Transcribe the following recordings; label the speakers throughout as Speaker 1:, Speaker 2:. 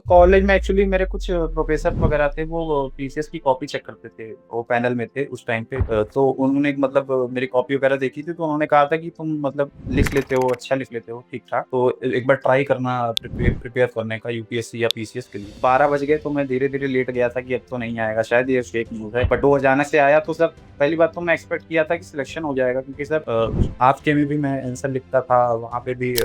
Speaker 1: College में actually मेरे कुछ प्रोफेसर वगैरह थे, वो पीसीएस की कॉपी चेक करते थे, वो पैनल में थे उस टाइम पे। तो उन्होंने मतलब मेरी कॉपी वगैरह देखी थी, तो उन्होंने कहा था कि तुम मतलब लिख लेते हो, अच्छा लिख लेते हो ठीक-ठाक, तो एक बार ट्राई करना प्रिपेयर करने का यूपीएससी या पीसीएस के लिए। 12 बज गए तो मैं धीरे-धीरे लेट गया था कि अब तो नहीं आएगा शायद, ये फेक न्यूज़ है। बट वो अचानक से आया तो सर पहली बात तो मैं एक्सपेक्ट किया था कि सिलेक्शन हो जाएगा, क्योंकि सर आपके में भी मैं आंसर लिखता था, वहाँ पे भी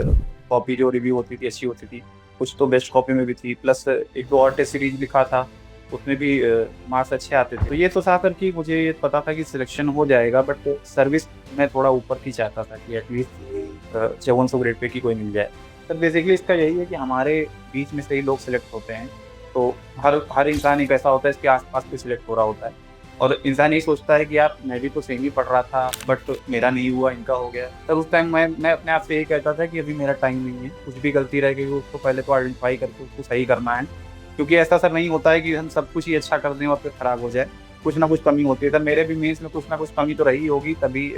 Speaker 1: कॉपी जो रिव्यू होती थी अच्छी होती थी। कुछ तो बेस्ट कॉपी में भी थी, प्लस एक दो और टेस्ट सीरीज लिखा था, उसमें भी मार्क्स अच्छे आते थे। तो ये तो था सर कि मुझे ये पता था कि सिलेक्शन हो जाएगा, बट सर्विस मैं थोड़ा ऊपर की चाहता था कि एटलीस्ट 5400 ग्रेड पे की कोई मिल जाए। सर बेसिकली इसका यही है कि हमारे बीच में से ही लोग सिलेक्ट होते हैं, तो हर हर इंसान एक ऐसा होता है इसके आस-पास कोई सिलेक्ट हो रहा होता है। और इंसान यही सोचता है कि यार मैं भी तो सेम ही पढ़ रहा था, बट मेरा नहीं हुआ, इनका हो गया। तब उस टाइम मैं अपने आप से यही कहता था कि अभी मेरा टाइम नहीं है, कुछ भी गलती रह गई उसको पहले तो आइडेंटिफ़ाई करके उसको सही करना है। क्योंकि ऐसा सर नहीं होता है कि हम सब कुछ ही अच्छा कर दें और फिर खराब हो जाए, कुछ ना कुछ कमी होती है। सर मेरे भी मेंस में कुछ ना कुछ कमी तो रही होगी, तभी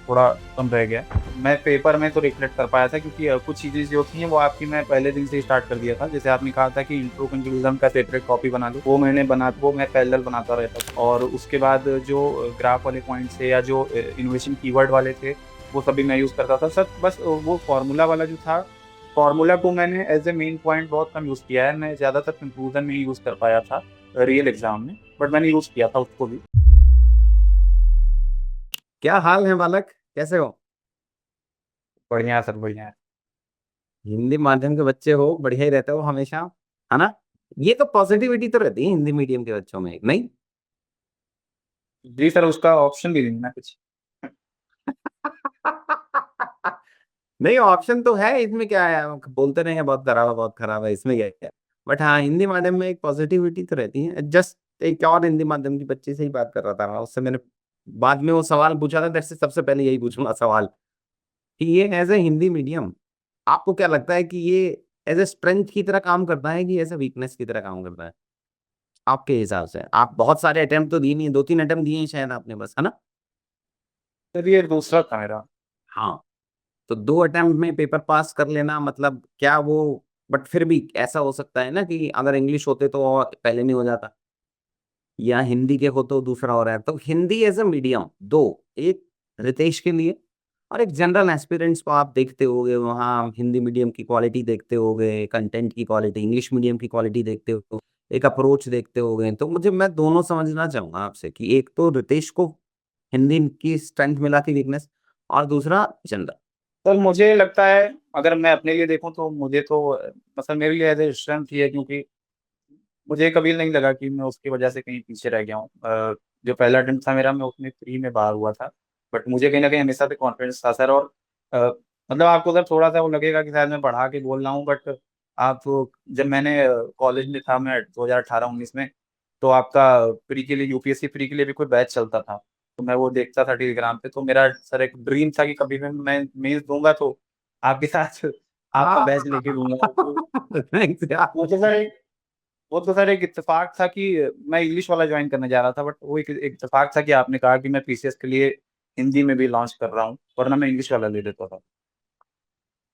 Speaker 1: थोड़ा कम रह गया। मैं पेपर में तो रिफ्लेक्ट कर पाया था, क्योंकि कुछ चीज़ें जो थी वो आपकी मैं पहले दिन से ही स्टार्ट कर दिया था। जैसे आपने कहा था कि इंट्रो कंक्लूजन का सेपरेट कॉपी बना लो, वो मैं पैरेलल बनाता रहता था। और उसके बाद जो ग्राफ वाले पॉइंट्स थे या जो इनोवेशन कीवर्ड वाले थे, वो सभी मैं यूज़ करता था। सर बस वो फ़ॉर्मूला वाला जो था, फ़ॉर्मूला को मैंने एज़ अ मेन पॉइंट बहुत कम यूज़ किया है। मैं ज़्यादातर कंक्लूजन में ही यूज़ कर पाया था रियल एग्ज़ाम में, बट मैंने यूज़ किया था उसको भी।
Speaker 2: क्या हाल है बालक, कैसे हो?
Speaker 1: बढ़िया है सर, बढ़िया है।
Speaker 2: हिंदी माध्यम के बच्चे हो, बढ़िया ही रहते हो हमेशा, है ना? ये तो पॉजिटिविटी तो रहती है हिंदी मीडियम के बच्चों में, नहीं?
Speaker 1: जी सर, उसका ऑप्शन भी नहीं ना कुछ।
Speaker 2: नहीं, ऑप्शन तो है, इसमें क्या है? बोलते नहीं है बहुत खराब है, बहुत खराब है, इसमें क्या है? बट हाँ, हिंदी माध्यम में एक पॉजिटिविटी तो रहती है। जस्ट एक और हिंदी माध्यम की बच्ची से ही बात कर रहा था मैं, उससे मैंने बाद में वो सवाल पूछा था, जैसे सबसे पहले यही पूछूंगा सवाल कि ये एज ए हिंदी मीडियम, आपको क्या लगता है कि ये एज ए स्ट्रेंथ की तरह काम करता है कि एज ए वीकनेस की तरह काम करता है आपके हिसाब से? आप बहुत सारे अटेम्प्ट तो दिए नहीं, दो तीन अटेम्प्ट दिए हैं शायद आपने, बस, है ना?
Speaker 1: सर ये दूसरा था मेरा।
Speaker 2: हाँ, तो दो अटेम्प्ट में पेपर पास कर लेना मतलब क्या वो, बट फिर भी ऐसा हो सकता है ना कि अगर इंग्लिश होते तो और पहले नहीं हो जाता, या हिंदी के हो तो दूसरा हो रहा है। तो हिंदी एज ए मीडियम दो, एक रितेश के लिए और एक जनरल एस्पिरेंट्स को आप देखते होगे वहाँ, हिंदी मीडियम की क्वालिटी देखते होगे, कंटेंट की क्वालिटी, इंग्लिश मीडियम की क्वालिटी देखते हो, एक अप्रोच देखते होगे। तो मुझे, मैं दोनों समझना चाहूंगा आपसे कि एक तो रितेश को हिंदी की स्ट्रेंथ मिला थी, वीकनेस, और दूसरा जनरल।
Speaker 1: सर मुझे लगता है, अगर मैं अपने लिए देखूँ तो मुझे तो मतलब मेरे लिए एज़ ए स्ट्रेंथ ही है, क्योंकि मुझे कभी नहीं लगा कि मैं उसकी वजह से कहीं पीछे रह गया हूँ। जो पहला अटेम्प्ट था मेरा, मैं उसमें फ्री में बाहर हुआ था। बट मुझे कहीं न कहीं हमेशा से कॉन्फिडेंस था सर। और अ, मतलब आपको सर थोड़ा-सा वो लगेगा कि शायद मैं बढ़ा के बोल रहा हूँ, बट आप जब मैंने कॉलेज में था मैं 2018-19 में, तो आपका प्री के लिए, यूपीएससी प्री के लिए भी कोई बैच चलता था। तो मैं वो देखता था टेलीग्राम पे, तो मेरा सर एक ड्रीम था कि कभी भी मैं मेंस दूँगा तो आपके साथ आपका बैच लेके दूँगा। तो
Speaker 2: थैंक्स यार।
Speaker 1: मुझे सर वो तो सर एक इत्तेफ़ाक था कि मैं इंग्लिश वाला जॉइन करने जा रहा था, बट वो एक एक इत्तेफ़ाक था कि आपने कहा कि मैं पीसीएस के लिए हिंदी में भी लॉन्च कर रहा हूँ, वरना मैं इंग्लिश वाला ले लेता था।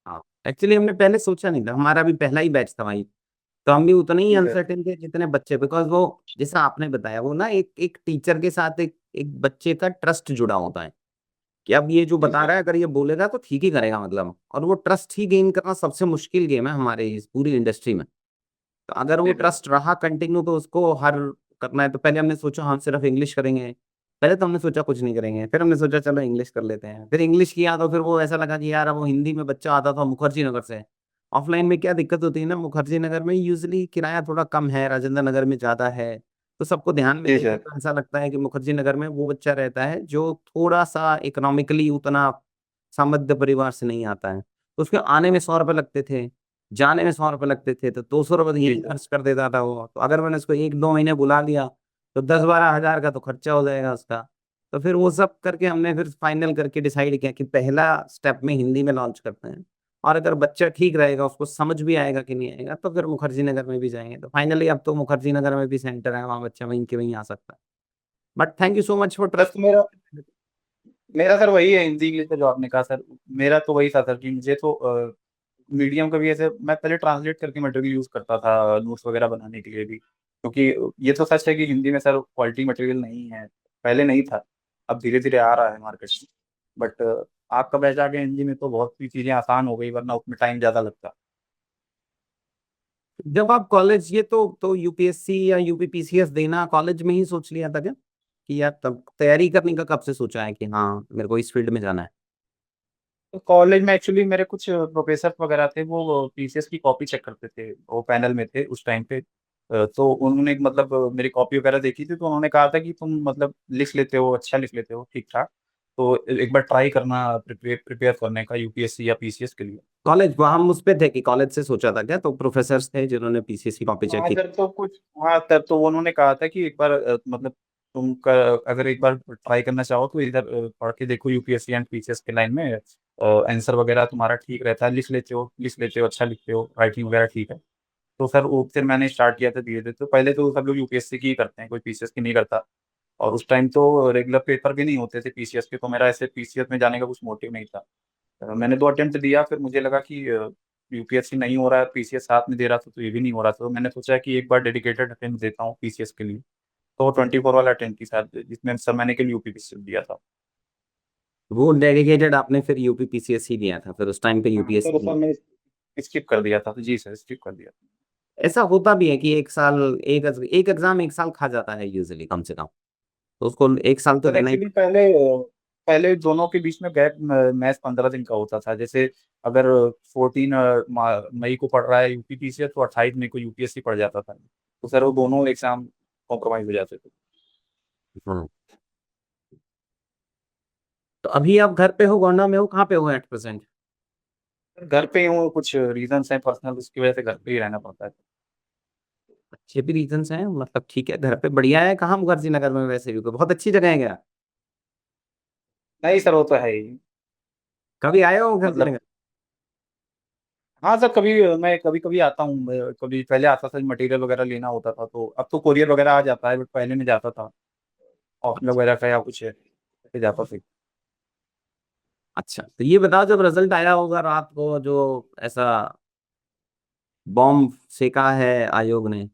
Speaker 2: हाँ, एक्चुअली हमने पहले सोचा नहीं था, हमारा भी पहला ही बैच था भाई, तो हम भी उतने ही
Speaker 1: ठीक है।
Speaker 2: अनसर्टेन थे जितने बच्चे, बिकॉज वो, जैसा आपने बताया, वो ना एक एक टीचर के साथ एक एक बच्चे का ट्रस्ट जुड़ा होता है कि अब ये जो
Speaker 1: ठीक
Speaker 2: बता
Speaker 1: है।
Speaker 2: रहा है अगर ये बोलेगा तो ठीक ही करेगा, मतलब। और वो ट्रस्ट ही गेन करना सबसे मुश्किल गेम है हमारे इस पूरी इंडस्ट्री में। तो अगर वो
Speaker 1: जी सर।
Speaker 2: ट्रस्ट रहा कंटिन्यू तो उसको हर करना है। तो पहले हमने सोचा हम सिर्फ इंग्लिश करेंगे, पहले तो हमने सोचा कुछ नहीं करेंगे, फिर हमने सोचा चलो इंग्लिश कर लेते हैं, फिर इंग्लिश किया तो फिर वो ऐसा लगा कि यार अब वो हिंदी में बच्चा आता था मुखर्जी नगर से। ऑफलाइन में क्या दिक्कत होती है ना, मुखर्जी नगर में यूजली किराया थोड़ा कम है, राजेंद्र नगर में ज्यादा है, तो सबको ध्यान में
Speaker 1: जी
Speaker 2: देके
Speaker 1: सर।
Speaker 2: तो ऐसा लगता है कि मुखर्जी नगर में वो बच्चा रहता है जो थोड़ा सा इकोनॉमिकली उतना समृद्ध परिवार से नहीं आता है, तो उसके आने में 100 रुपये लगते थे, जाने में 100 रुपये लगते थे, तो 200 रुपये
Speaker 1: जी
Speaker 2: यही
Speaker 1: सर।
Speaker 2: खर्च कर देता था वो। तो अगर मैंने उसको 1-2 महीने बुला लिया तो 10-12 हज़ार का तो खर्चा हो जाएगा उसका। तो फिर वो सब करके हमने फिर फाइनल करके डिसाइड किया कि पहला स्टेप में हिंदी में लॉन्च करते हैं, और अगर बच्चा ठीक रहेगा, उसको समझ भी आएगा कि नहीं आएगा, तो फिर मुखर्जी नगर में भी जाएंगे। तो फाइनली अब तो मुखर्जी नगर में भी सेंटर है, वहाँ बच्चा वहीं के वहीं आ सकता है। But thank you so much for
Speaker 1: बस
Speaker 2: ट्रस्ट।
Speaker 1: मेरा मेरा सर वही है हिंदी इंग्लिश का जो आपने कहा सर, मेरा तो वही था सर कि मुझे तो मीडियम का भी ऐसे मैं पहले ट्रांसलेट करके मटेरियल यूज़ करता था नोट्स वगैरह बनाने के लिए भी। क्योंकि ये तो सच है कि हिंदी में सर क्वालिटी मटेरियल नहीं है, पहले नहीं था, अब धीरे-धीरे आ रहा है मार्केट में। बट आपका बैच आ गया हिंदी में तो बहुत सी चीज़ें आसान हो गई वरना उसमें टाइम ज़्यादा लगता।
Speaker 2: जब आप कॉलेज ये तो यूपीएससी या यूपीपीसीएस देना कॉलेज में ही सोच लिया था क्या कि यार तब तैयारी करने का कब से सोचा है कि हाँ मेरे को इस फील्ड में जाना है?
Speaker 1: तो कॉलेज में एक्चुअली मेरे कुछ प्रोफ़ेसर वगैरह थे वो पीसीएस की कॉपी चेक करते थे, वो पैनल में थे उस टाइम पे। तो उन्होंने मतलब मेरी कॉपी वगैरह देखी थी तो उन्होंने कहा था कि तुम मतलब लिख लेते हो, अच्छा लिख लेते हो ठीक-ठाक। तो एक बार ट्राई करना प्रिपेयर करने का यूपीएससी या पीसीएस के लिए।
Speaker 2: कॉलेज वहां हम उस पे थे कि कॉलेज से सोचा था क्या, तो प्रोफेसर थे जिन्होंने पीसीएस की कॉपी चेक
Speaker 1: हाँ,
Speaker 2: की?
Speaker 1: तब तो उन्होंने कहा था कि एक बार मतलब तुम क अगर एक बार ट्राई करना चाहो तो इधर पढ़ के देखो यूपीएससी एंड पीसीएस के लाइन में आंसर वगैरह तुम्हारा ठीक रहता है, लिख लेते हो, अच्छा लिखते हो, राइटिंग वगैरह ठीक है। तो सर वो फिर मैंने स्टार्ट किया था धीरे-धीरे, तो पहले तो सब लोग यूपीएससी की ही करते हैं, कोई पीसीएस की नहीं करता। और उस टाइम तो रेगुलर पेपर भी नहीं होते थे पीसीएस के, तो मेरा ऐसे पीसीएस में जाने का कुछ मोटिव नहीं था। मैंने 2 अटेम्प्ट दिया फिर मुझे लगा कि यूपीएससी नहीं हो रहा है, पीसीएस साथ में दे रहा था तो ये भी नहीं हो रहा था, तो मैंने सोचा कि एक बार डेडिकेटेड अटेम्प्ट देता हूँ पीसीएस के लिए। तो 24 वाला अटेम्प्ट ही था जिसमें सर मैंने केवल यूपीपीसीएस दिया था।
Speaker 2: वो डेडिकेटेड आपने फिर यूपीपीसीएस ही दिया था, फिर उस टाइम पे
Speaker 1: हाँ, सर
Speaker 2: यूपीएससी?
Speaker 1: सर मैंने स्किप कर दिया था। जी सर, स्किप कर दिया।
Speaker 2: ऐसा होता भी है कि एक साल एक एग्जाम एक साल खा जाता है यूजुअली कम से कम, तो उसको एक साल तो
Speaker 1: सर
Speaker 2: देना ही।
Speaker 1: एक्चुअली पहले दोनों के बीच में गैप मैच 15 दिन का होता था। जैसे अगर 14 मई को पड़ रहा है यूपीपीसीएस तो 28 मई को यूपीएससी पड़ जाता था। तो सर वो दोनों एग्ज़ाम कॉम्प्रोमाइज़ हो जाते थे।
Speaker 2: हम्म। तो अभी आप घर पे हो, गोंडा में हो, कहाँ पे हो एट प्रेजेंट?
Speaker 1: सर घर पे ही हूँ, कुछ रीज़न्स हैं पर्सनल उसकी वजह से घर पे ही रहना पड़ता है।
Speaker 2: अच्छे भी रीजंस हैं, मतलब ठीक है, घर पे बढ़िया है। कहाँ मुखर्जी नगर में वैसे भी कोई बहुत अच्छी जगह है क्या?
Speaker 1: नहीं सर वो तो है ही।
Speaker 2: कभी आए हो मुखर्जी
Speaker 1: मतलब
Speaker 2: नगर?
Speaker 1: हाँ सर कभी मैं कभी-कभी आता हूँ। मैं कभी पहले आता था मटेरियल वगैरह लेना होता था तो अब तो कोरियर वगैरह आ जाता है बट पहले मैं जाता था। ऑफ़िस
Speaker 2: अच्छा।
Speaker 1: वगैरह का या कुछ है, फिर जाता था।
Speaker 2: अच्छा, तो ये बताओ, जब रिजल्ट आया होगा रात को, जो ऐसा बॉम्ब सेका है आयोग ने,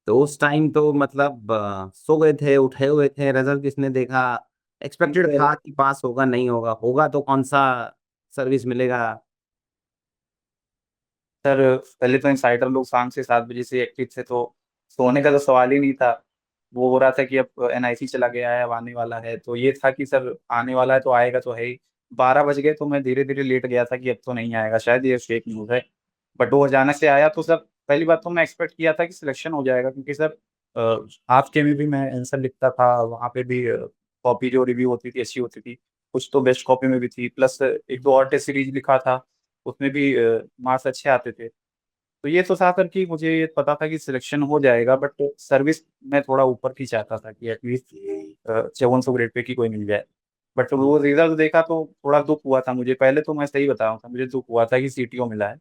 Speaker 2: तो उस टाइम तो मतलब सो गए थे, उठे हुए थे, रिजल्ट किसने देखा?
Speaker 1: जी
Speaker 2: एक्सपेक्टेड
Speaker 1: सर।
Speaker 2: था कि पास होगा, नहीं होगा, होगा तो कौन सा सर्विस मिलेगा?
Speaker 1: सर पहले तो इनसाइडर लोग शाम से 7 बजे से एक्टिव थे तो सोने का तो सवाल ही नहीं था। वो हो रहा था कि अब एनआईसी चला गया है, अब आने वाला है, तो ये था कि सर आने वाला है तो आएगा तो है ही। 12 बज गए तो मैं धीरे-धीरे लेट गया था कि अब तो नहीं आएगा शायद ये फेक न्यूज़ है। बट वो अचानक से आया तो सर पहली बात तो मैं एक्सपेक्ट किया था कि सिलेक्शन हो जाएगा क्योंकि सर आपके में भी मैं आंसर लिखता था, वहाँ पे भी कॉपी जो रिव्यू होती थी अच्छी होती थी। कुछ तो बेस्ट कॉपी में भी थी प्लस 1-2 और टेस्ट सीरीज़ लिखा था, उसमें भी मार्क्स अच्छे आते थे। तो ये तो था सर कि मुझे ये पता था कि सिलेक्शन हो जाएगा बट सर्विस मैं थोड़ा ऊपर की चाहता था कि एटलीस्ट 5400 ग्रेड पे की कोई मिल जाए। बट वो रिज़ल्ट देखा तो थोड़ा दुःख हुआ था मुझे, पहले तो मैं सही बता रहा था, मुझे दुःख हुआ था कि सीटीओ मिला है।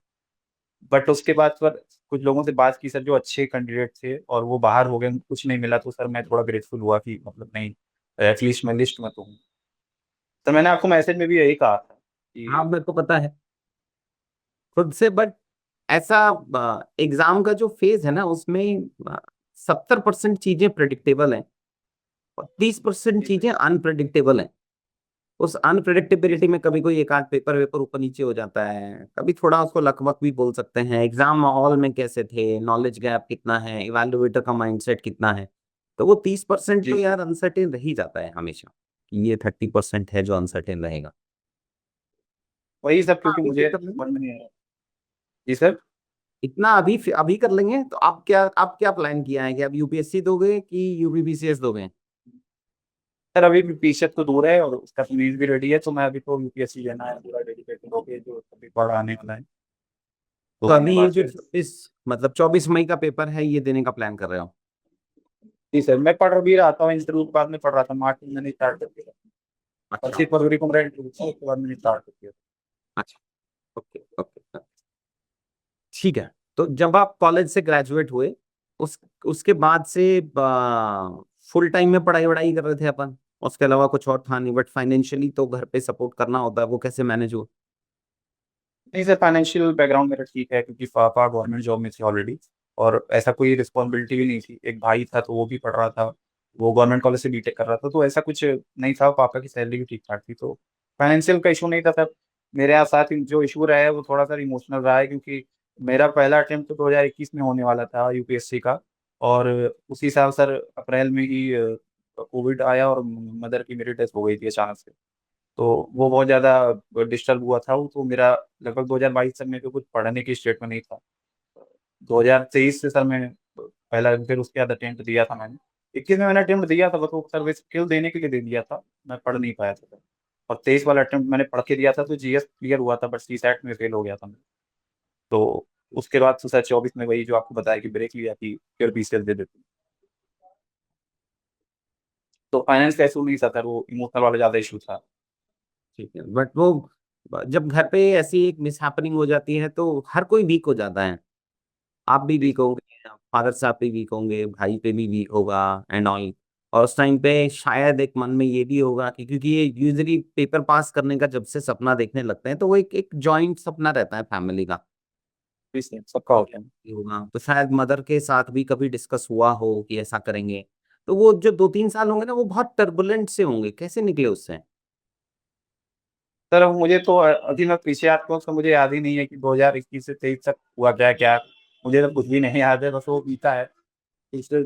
Speaker 1: बट उसके बाद सर कुछ लोगों से बात की सर जो अच्छे कैंडिडेट थे और वो बाहर हो गए, उनको कुछ नहीं मिला तो सर मैं थोड़ा ग्रेटफुल हुआ कि मतलब नहीं एटलीस्ट मैं लिस्ट में तो हूँ। तो मैंने आपको मैसेज में भी यही कहा था
Speaker 2: हाँ,
Speaker 1: कि
Speaker 2: मेरे को पता है खुद से, बट ऐसा एग्जाम का जो फेज है ना, उसमें 70% चीजें प्रेडिक्टेबल हैं और 30%
Speaker 1: जी सर।
Speaker 2: चीजें अनप्रेडिक्टेबल हैं। उस अनप्रेडिक्टेबिलिटी में कभी कोई एक आध पेपर वेपर ऊपर नीचे हो जाता है, कभी थोड़ा उसको लकवक भी बोल सकते हैं। एग्जाम माहौल में कैसे थे, नॉलेज गैप कितना है, इवैल्यूएटर का माइंडसेट कितना है, तो वो 30% तो
Speaker 1: जी
Speaker 2: यार अनसर्टेन रह ही जाता है हमेशा, कि ये 30% है जो अनसर्टेन रहेगा।
Speaker 1: वही सब
Speaker 2: हाँ,
Speaker 1: क्योंकि
Speaker 2: अभी फिर
Speaker 1: मुझे
Speaker 2: कर लेंगे।
Speaker 1: समझ में नहीं आ रहा। जी सर।
Speaker 2: इतना अभी अभी कर लेंगे। तो आप क्या प्लान किया है कि आप यूपीएससी दोगे कि यूपीपीसीएस दोगे?
Speaker 1: सर अभी भी पीसीएस तो दूर है और उसका सीरीज भी रेडी है तो मैं अभी तो यूपीएससी लेना है पूरा डेडिकेटेड होके जो अभी पढ़ा आने वाला है तो
Speaker 2: तो
Speaker 1: उसके
Speaker 2: अभी ये
Speaker 1: बाद
Speaker 2: जो
Speaker 1: फिर
Speaker 2: 24 मई का पेपर है, ये देने का प्लान कर रहे हो?
Speaker 1: जी सर मैं पढ़ भी रहा था इंटरव्यू के बाद में पढ़ रहा था मार्च में मैंने स्टार्ट कर दिया
Speaker 2: अच्छा।
Speaker 1: 25 फरवरी को मेरा इंटरव्यू था उसके बाद मैंने स्टार्ट कर दिया।
Speaker 2: अच्छा। Okay okay. ठीक है। तो जब आप कॉलेज से ग्रेजुएट हुए, उस उसके बाद से फुल टाइम में पढ़ाई वढ़ाई कर रहे थे अपन, उसके अलावा कुछ और था नहीं, बट फाइनेंशियली तो घर पे सपोर्ट करना होता है, वो कैसे मैनेज हुआ?
Speaker 1: नहीं सर, फाइनेंशियल बैकग्राउंड मेरा ठीक है क्योंकि पापा गवर्नमेंट जॉब में थे ऑलरेडी, और ऐसा कोई रिस्पॉन्सिबिलिटी भी नहीं थी। एक भाई था तो वो भी पढ़ रहा था, वो गवर्नमेंट कॉलेज से बीटेक कर रहा था, तो ऐसा कुछ नहीं था। पापा की सैलरी भी ठीक ठाक थी, तो फाइनेंशियल का इशू नहीं था सर। मेरे यहाँ साथ जो इशू रहा है वो थोड़ा सा इमोशनल रहा है, क्योंकि मेरा पहला अटेम्प्ट तो 2021 में होने वाला था यूपीएससी का, और उसी साल सर अप्रैल में ही कोविड आया और मदर की मेरी डेथ हो गई थी अचानक से। तो वो बहुत ज़्यादा डिस्टर्ब हुआ था वो, तो मेरा लगभग 2022 तक मेरे को कुछ पढ़ने की स्टेट में नहीं था। 2023 से सर मैं पहला, फिर उसके बाद अटेम्प्ट दिया था मैंने। 21 में मैंने अटेम्प्ट दिया था, बस वो सर स्किल देने के लिए दे दिया था, मैं पढ़ नहीं पाया था सर। और 23 वाला अटेम्प्ट मैंने पढ़ के दिया था तो जीएस क्लियर हुआ था, बट सीसैट में फेल हो गया था मैं। तो उसके बाद तो सर 24 में वही जो आपको बताया कि ब्रेक लिया कि फिर पीसीएल दे देते। तो फाइनेंस का इशू नहीं था सर, वो इमोशनल वाला ज़्यादा इशू था।
Speaker 2: ठीक है, बट वो जब घर पे ऐसी एक मिस हैपनिंग हो जाती है तो हर कोई वीक हो जाता है। आप भी
Speaker 1: जी
Speaker 2: वीक होंगे, फादर साहब भी वीक होंगे, भाई पे भी वीक होगा एंड ऑल। और उस टाइम पे शायद एक मन में ये भी होगा कि क्योंकि ये यूजुअली पेपर पास करने का जब से सपना देखने लगते हैं तो वो एक एक जॉइंट सपना रहता है फैमिली का।
Speaker 1: जी सर, सबका होता है।
Speaker 2: ये होगा तो शायद मदर के साथ भी कभी डिस्कस हुआ हो कि ऐसा करेंगे। तो वो जो 2-3 साल होंगे ना वो बहुत टर्बुलेंट से होंगे, कैसे निकले उससे?
Speaker 1: सर मुझे तो अभी मैं पीछे आता हूँ तो मुझे याद ही नहीं है कि 2021 से 23 तक हुआ क्या क्या। मुझे तो कुछ भी नहीं याद है, बस वो बीता है। इससे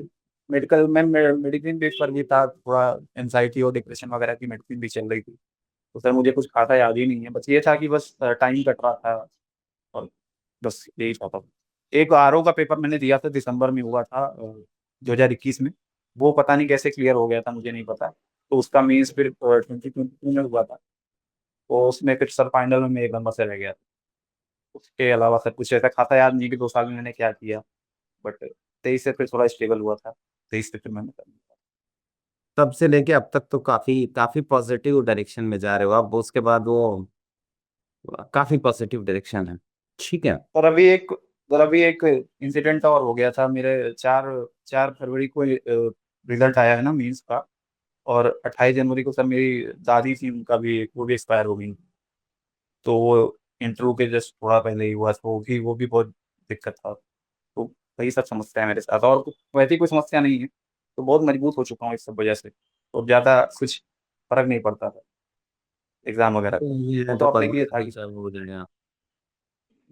Speaker 1: मेडिकल में मेडिसिन बेस पर भी था, थोड़ा एनजाइटी और डिप्रेशन वगैरह की मेडिसिन भी चल रही थी। तो सर मुझे कुछ खासा याद ही नहीं है, बस ये था कि बस टाइम कट रहा था, और बस यही था तब। एक आरओ का पेपर मैंने दिया था, दिसंबर में हुआ था 2021 में। वो पता नहीं कैसे क्लियर हो गया था, मुझे नहीं पता। तो उसका मीन्स फिर 2022 में हुआ था, तो उसमें फिर सर फाइनल में एक नंबर से रह गया था। उसके अलावा सर कुछ ऐसा खाता याद नहीं कि 2 साल में मैंने क्या किया। बट 23 से फिर थोड़ा स्टेबल हुआ था, 23 से फिर मैंने कर लिया।
Speaker 2: तब से लेके अब तक तो काफी काफी पॉजिटिव डायरेक्शन में जा रहे हो अब, उसके बाद वो काफी पॉजिटिव डायरेक्शन है। ठीक है।
Speaker 1: और अभी एक इंसिडेंट और हो गया था मेरे। 4 फरवरी को रिजल्ट आया है ना मीन्स का, और 28 जनवरी को सर मेरी दादी थी, उनका भी वो भी एक्सपायर हो गई। तो वो इंटरव्यू के जस्ट थोड़ा पहले ही हुआ, तो वो भी बहुत दिक्कत था। तो वही सब समस्या है मेरे साथ, और वैसी कोई समस्या नहीं है। तो बहुत मजबूत हो चुका हूँ इस सब वजह से, तो ज़्यादा कुछ फर्क नहीं पड़ता था एग्जाम वगैरह का।
Speaker 2: ये
Speaker 1: वो
Speaker 2: तो
Speaker 1: तो अपने लिए था
Speaker 2: पॉजिटिव
Speaker 1: कि,
Speaker 2: सब हो जाएगा।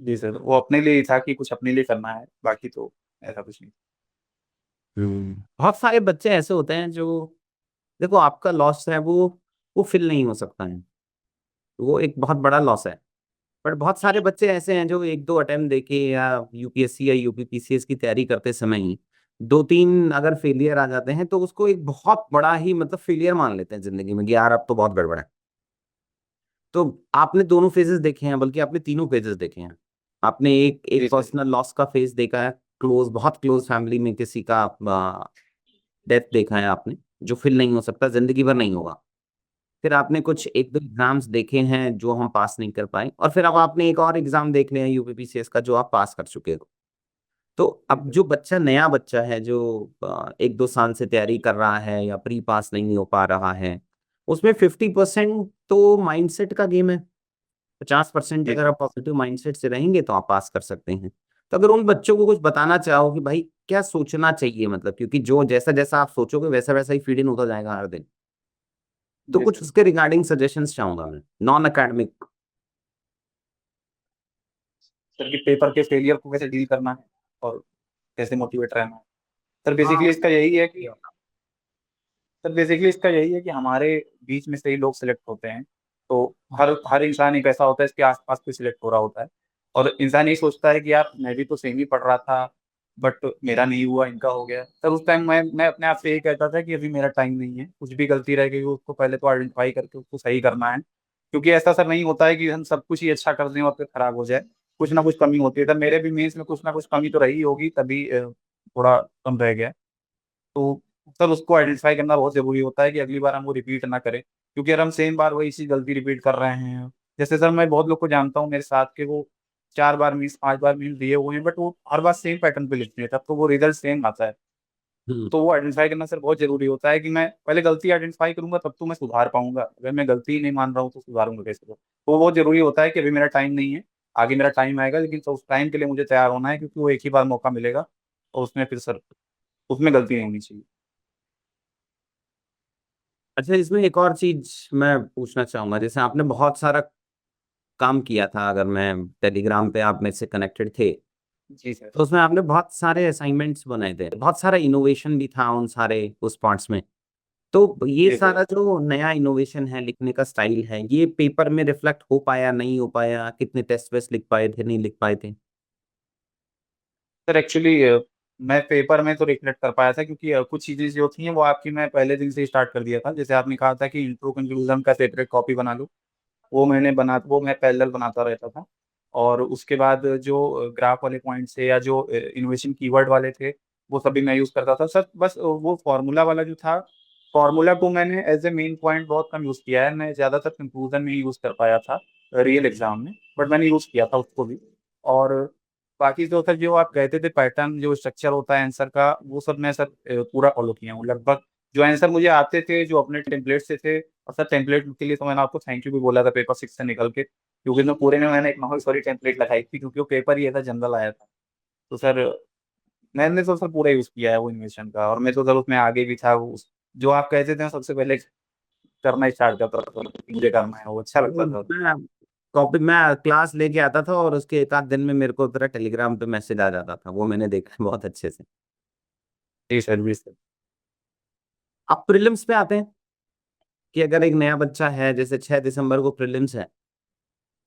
Speaker 1: जी सर, वो अपने लिए ही था कि कुछ अपने लिए करना है, बाकी तो ऐसा कुछ नहीं।
Speaker 2: बहुत सारे बच्चे ऐसे होते हैं जो, देखो आपका लॉस है वो फिल नहीं हो सकता है, वो एक बहुत बड़ा लॉस है। बट बहुत सारे बच्चे ऐसे हैं जो एक दो अटेम्प्ट देके या यूपीएससी या यूपीपीसीएस की तैयारी करते समय ही 2-3 अगर फेलियर आ जाते हैं तो उसको एक बहुत बड़ा ही मतलब फेलियर मान लेते हैं जिंदगी में कि यार अब तो बहुत गड़बड़ है। तो आपने दोनों फेजेस देखे हैं, बल्कि आपने तीनों फेजेस देखे हैं। आपने एक
Speaker 1: जी
Speaker 2: एक
Speaker 1: सर।
Speaker 2: पर्सनल लॉस का फेज देखा है, क्लोज बहुत क्लोज फैमिली में किसी का डेथ देखा है आपने, जो फिल नहीं हो सकता, जिंदगी भर नहीं होगा। फिर आपने कुछ एक दो एग्जाम्स देखे हैं जो हम पास नहीं कर पाए, और फिर अब आपने एक और एग्जाम देख लिया है यूपीपीसीएस का जो आप पास कर चुके हो। तो
Speaker 1: जी
Speaker 2: अब
Speaker 1: सर।
Speaker 2: जो बच्चा नया बच्चा है जो 1-2 साल से तैयारी कर रहा है या प्री पास नहीं हो पा रहा है, उसमें 50% तो माइंडसेट का गेम है। 50%
Speaker 1: जी
Speaker 2: अगर
Speaker 1: सर।
Speaker 2: आप पॉजिटिव माइंडसेट से रहेंगे तो आप पास कर सकते हैं। तो अगर उन बच्चों को कुछ बताना चाहो कि भाई क्या सोचना चाहिए, मतलब क्योंकि जो जैसा जैसा आप सोचोगे वैसा वैसा ही फीड इन होता जाएगा हर दिन, तो
Speaker 1: जी
Speaker 2: कुछ
Speaker 1: सर।
Speaker 2: उसके रिगार्डिंग सजेशंस चाहूंगा मैं, नॉन एकेडमिक।
Speaker 1: सर कि पेपर के फेलियर को कैसे डील करना है, और कैसे मोटिवेट रहना है। सर
Speaker 2: हाँ।
Speaker 1: बेसिकली इसका यही है कि सर बेसिकली इसका यही है कि हमारे बीच में से ही लोग सिलेक्ट होते हैं। तो हर हर इंसान एक ऐसा होता है इसके आसपास कोई सिलेक्ट हो रहा होता है, और इंसान यही सोचता है कि यार मैं भी तो सेम ही पढ़ रहा था, बट मेरा नहीं हुआ, इनका हो गया। सर उस टाइम मैं अपने आप से यही कहता था कि अभी मेरा टाइम नहीं है, कुछ भी गलती रह गई हो उसको पहले तो आइडेंटिफाई करके उसको सही करना है। क्योंकि ऐसा सर नहीं होता है कि हम सब कुछ ही अच्छा कर दें और फिर खराब हो जाए। कुछ ना कुछ कमी होती है। सर मेरे भी मेंस में कुछ ना कुछ कमी तो रही होगी, तभी थोड़ा कम रह गया। तो सर उसको आइडेंटिफाई करना बहुत ज़रूरी होता है कि अगली बार हम वो रिपीट ना करें, क्योंकि अगर हम सेम बार वही चीज़ गलती रिपीट कर रहे हैं। जैसे सर मैं बहुत लोग को जानता हूँ मेरे साथ के, वो 4 बार मीन्स 5 बार मीन्स दिए हुए हैं, बट वो हर बार सेम पैटर्न पे लिखते हैं, तब तो वो रिजल्ट सेम आता है।
Speaker 2: हम्म।
Speaker 1: तो वो आइडेंटिफाई करना सर बहुत ज़रूरी होता है कि मैं पहले गलती आइडेंटिफाई करूंगा तब तो मैं सुधार पाऊंगा। अगर मैं गलती ही नहीं मान रहा हूँ तो सुधारूंगा कैसे? तो वो बहुत ज़रूरी होता है कि अभी मेरा टाइम नहीं है, आगे मेरा टाइम आएगा, लेकिन तो उस टाइम के लिए मुझे तैयार होना है, क्योंकि वो एक ही बार मौका मिलेगा और उसमें फिर सर उसमें गलती नहीं होनी चाहिए।
Speaker 2: अच्छा, इसमें एक और चीज मैं पूछना चाहूंगा, जैसे आपने बहुत सारा काम किया था, अगर मैं टेलीग्राम पे आप में से कनेक्टेड थे,
Speaker 1: जी सर।
Speaker 2: तो उसमें आपने बहुत सारे असाइनमेंट्स बनाए थे, बहुत सारा इनोवेशन भी था उन सारे उस पार्ट्स में। तो ये
Speaker 1: जी सर।
Speaker 2: सारा जो नया इनोवेशन है, लिखने का स्टाइल है, ये पेपर में रिफ्लेक्ट हो पाया, नहीं हो पाया, कितने टेस्ट वेस्ट लिख पाए थे, नहीं लिख पाए थे?
Speaker 1: सर एक्चुअली मैं पेपर में तो रिफ्लेक्ट कर पाया था, क्योंकि कुछ चीज़ें जो थी वो आपकी मैं पहले दिन से ही स्टार्ट कर दिया था। जैसे आपने कहा था कि इंट्रो कंक्लूजन का सेपरेट कॉपी बना लो, वो मैं पैरेलल बनाता रहता था। और उसके बाद जो ग्राफ वाले पॉइंट्स थे या जो इनोवेशन कीवर्ड वाले थे, वो सभी मैं यूज़ करता था। सर बस वो फ़ॉर्मूला वाला जो था, फ़ॉर्मूला को मैंने एज़ अ मेन पॉइंट बहुत कम यूज़ किया है। मैं ज़्यादातर कंक्लूज़न में ही यूज़ कर पाया था रियल एग्ज़ाम में, बट मैंने यूज़ किया था उसको भी। और बाकी तो सर जो आप कहते थे पैटर्न, जो स्ट्रक्चर होता है आंसर का, वो सब मैं सर पूरा फ़ॉलो किया हूँ लगभग। जो आंसर मुझे आते थे, जो अपने टेम्पलेट से थे, और सर टेम्पलेट के लिए तो मैंने आपको थैंक यू भी बोला था पेपर 6 से निकल के, क्योंकि उसमें पूरे में मैंने एक माहेश्वरी टेम्पलेट लगाई थी, क्योंकि वो पेपर ही ऐसा जनरल आया था। तो सर मैंने तो सर पूरा यूज़ किया है वो इन्वेस्टन का, और मैं तो सर उसमें आगे भी था। वो जो आप कहते थे सबसे पहले करना स्टार्ट करता था, मुझे करना है, वो अच्छा
Speaker 2: वो
Speaker 1: लगता था।
Speaker 2: मैं कॉपी मैं क्लास लेके आता था और उसके एक आध दिन में मेरे को तेरा टेलीग्राम पे मैसेज आ जाता था, वो मैंने देखा है बहुत अच्छे से।
Speaker 1: जी सर, जी सर।
Speaker 2: अब प्रीलिम्स पे आते हैं, कि अगर एक नया बच्चा है, जैसे 6 दिसंबर को प्रीलिम्स है,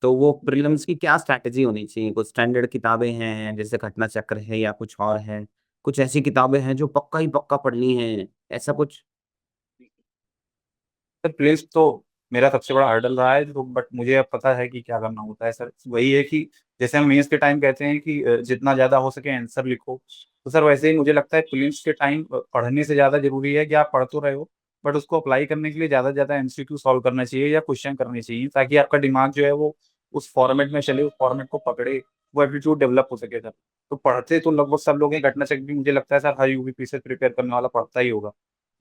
Speaker 2: तो वो प्रीलिम्स की क्या स्ट्रैटेजी होनी चाहिए? कुछ स्टैंडर्ड किताबें हैं, जैसे घटना चक्र है, या कुछ और है? कुछ ऐसी किताबें हैं जो पक्का ही पक्का पढ़नी है, ऐसा कुछ?
Speaker 1: सर प्लेस तो मेरा सबसे बड़ा हर्डल रहा है, तो बट मुझे अब पता है कि क्या करना होता है सर। वही है कि जैसे हम मेंस के टाइम कहते हैं कि जितना ज़्यादा हो सके आंसर लिखो, तो सर वैसे ही मुझे लगता है प्रीलिम्स के टाइम पढ़ने से ज़्यादा ज़रूरी है कि आप पढ़ तो रहे हो, बट उसको अप्लाई करने के लिए ज़्यादा से ज़्यादा एमसीक्यू सॉल्व करना चाहिए या क्वेश्चन करने चाहिए, ताकि आपका दिमाग जो है वो उस फॉर्मेट में चले, उस फॉर्मेट को पकड़े, वो एप्टीट्यूड डेवलप हो सके सर। तो पढ़ते तो लगभग सब लोग हैं, घटना चक्र भी मुझे लगता है सर हर यूपी से प्रिपेयर करने वाला पढ़ता ही होगा।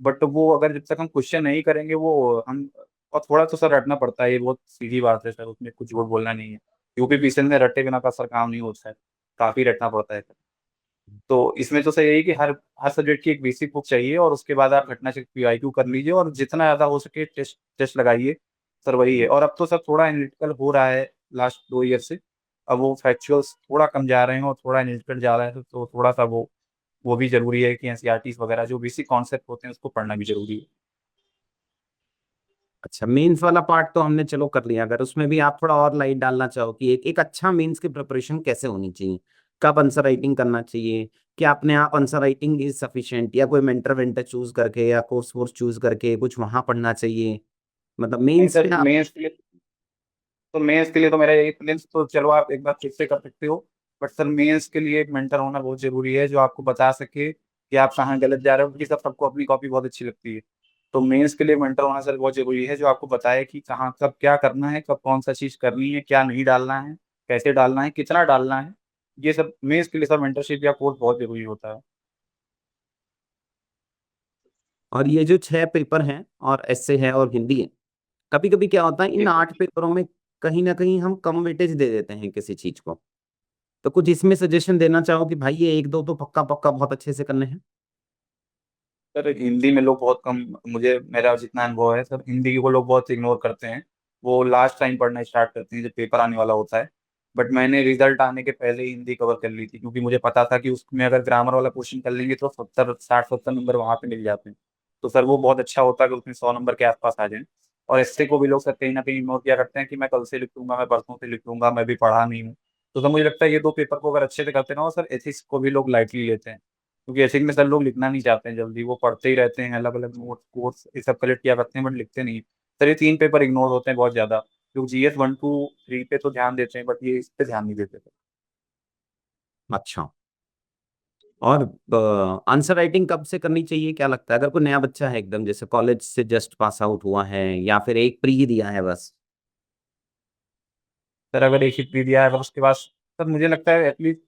Speaker 1: बट वो अगर जब तक हम क्वेश्चन नहीं करेंगे, वो हम और थोड़ा तो सर रटना पड़ता है, ये बहुत सीधी बात है सर, उसमें कुछ झूठ बोलना नहीं है। यूपी में रटे बिना का सर काम नहीं होता है, काफ़ी रटना पड़ता है सर। तो इसमें तो सर यही कि हर हर सब्जेक्ट की एक बेसिक बुक चाहिए, और उसके बाद आप घटना चक्र पीवाईक्यू कर लीजिए, और जितना ज़्यादा हो सके टेस्ट टेस्ट लगाइए। सर वही है, और अब तो सर थोड़ा एनालिटिकल हो रहा है लास्ट 2 ईयर से। अब वो फैक्चुअल्स थोड़ा कम जा रहे हैं और थोड़ा एनालिटिकल जा रहा है, तो थोड़ा-सा वो भी ज़रूरी है कि एनसीईआरटीज़ वगैरह जो बेसिक कॉन्सेप्ट होते हैं, उसको पढ़ना भी ज़रूरी है।
Speaker 2: अच्छा, मेंस वाला पार्ट तो हमने चलो कर लिया, अगर उसमें भी आप थोड़ा और लाइट डालना चाहो कि एक एक अच्छा मेंस की प्रिपरेशन कैसे होनी चाहिए, कब आंसर राइटिंग करना चाहिए, क्या अपने आप आंसर राइटिंग इज सफिशिएंट, या कोई मेंटर वेंटर चूज करके या कोर्स वोर्स चूज करके कुछ वहां पढ़ना चाहिए? मतलब
Speaker 1: नहीं
Speaker 2: मेंस
Speaker 1: सर,
Speaker 2: पे आप।
Speaker 1: मेंस के लिए तो मेरा यही प्रेफ़रेंस, तो चलो आप एक बार फिर से कर सकते हो। बट सर मेंस के लिए एक मेंटर होना बहुत ज़रूरी है, जो आपको बता सके कि आप कहाँ गलत जा रहे हो, क्योंकि सब सबको अपनी कॉपी बहुत अच्छी लगती है। तो मेंस के लिए मेंटर होना सर बहुत ज़रूरी है, जो आपको बताए कि कहाँ कब क्या करना है, कब कौन-सा चीज़ करनी है, क्या नहीं डालना है, कैसे डालना है, कितना डालना है। ये सब मेंस के लिए सर मेंटरशिप या कोर्स बहुत ज़रूरी होता है।
Speaker 2: और ये जो 6 पेपर हैं और एस्से है और हिंदी है, कभी कभी क्या होता है
Speaker 1: जी
Speaker 2: इन
Speaker 1: सर।
Speaker 2: 8 पेपरों में कहीं ना कहीं हम कम वेटेज दे देते हैं किसी चीज को, तो कुछ इसमें सजेशन देना चाहो कि भाई ये एक दो तो पक्का पक्का बहुत अच्छे से करने हैं?
Speaker 1: सर हिंदी में लोग बहुत कम, मुझे मेरा जितना अनुभव है सर, हिंदी को लोग बहुत इग्नोर करते हैं। वो लास्ट टाइम पढ़ना स्टार्ट करते हैं जब पेपर आने वाला होता है। बट मैंने रिजल्ट आने के पहले ही हिंदी कवर कर ली थी, क्योंकि मुझे पता था कि उसमें अगर ग्रामर वाला क्वेश्चन कर लेंगे तो 70 60 70 नंबर वहाँ पे मिल जाते हैं। तो सर वो बहुत अच्छा होता है कि उसमें 100 नंबर के आसपास आ जाए। और ऐसे को भी लोग सर कहीं ना कहीं इग्नोर किया करते हैं कि मैं कल से लिख लूंगा, मैं परसों से लिख लूंगा, मैं भी पढ़ा नहीं हूँ। तो सर मुझे लगता है ये 2 पेपर को अगर अच्छे से करते ना हो सर, एथिक्स को भी लोग लाइटली लेते हैं, क्योंकि एथिक्स में सर लोग लिखना नहीं चाहते हैं जल्दी, वो पढ़ते ही रहते हैं, अलग-अलग नोट्स, कोट्स ये सब कलेक्ट किया करते हैं, बट लिखते नहीं। सर ये 3 पेपर इग्नोर होते हैं बहुत ज़्यादा। लोग जीएस 1, 2, 3 पे तो ध्यान देते हैं, बट ये इस पे ध्यान नहीं देते सर।
Speaker 2: अच्छा। और आंसर राइटिंग कब से करनी चाहिए, क्या लगता है, अगर कोई नया बच्चा है एकदम, जैसे कॉलेज से जस्ट पास आउट हुआ है, या फिर एक प्री दिया है बस?
Speaker 1: सर अगर एक ही प्री दिया है, अगर उसके पास, सर मुझे लगता है एटलीस्ट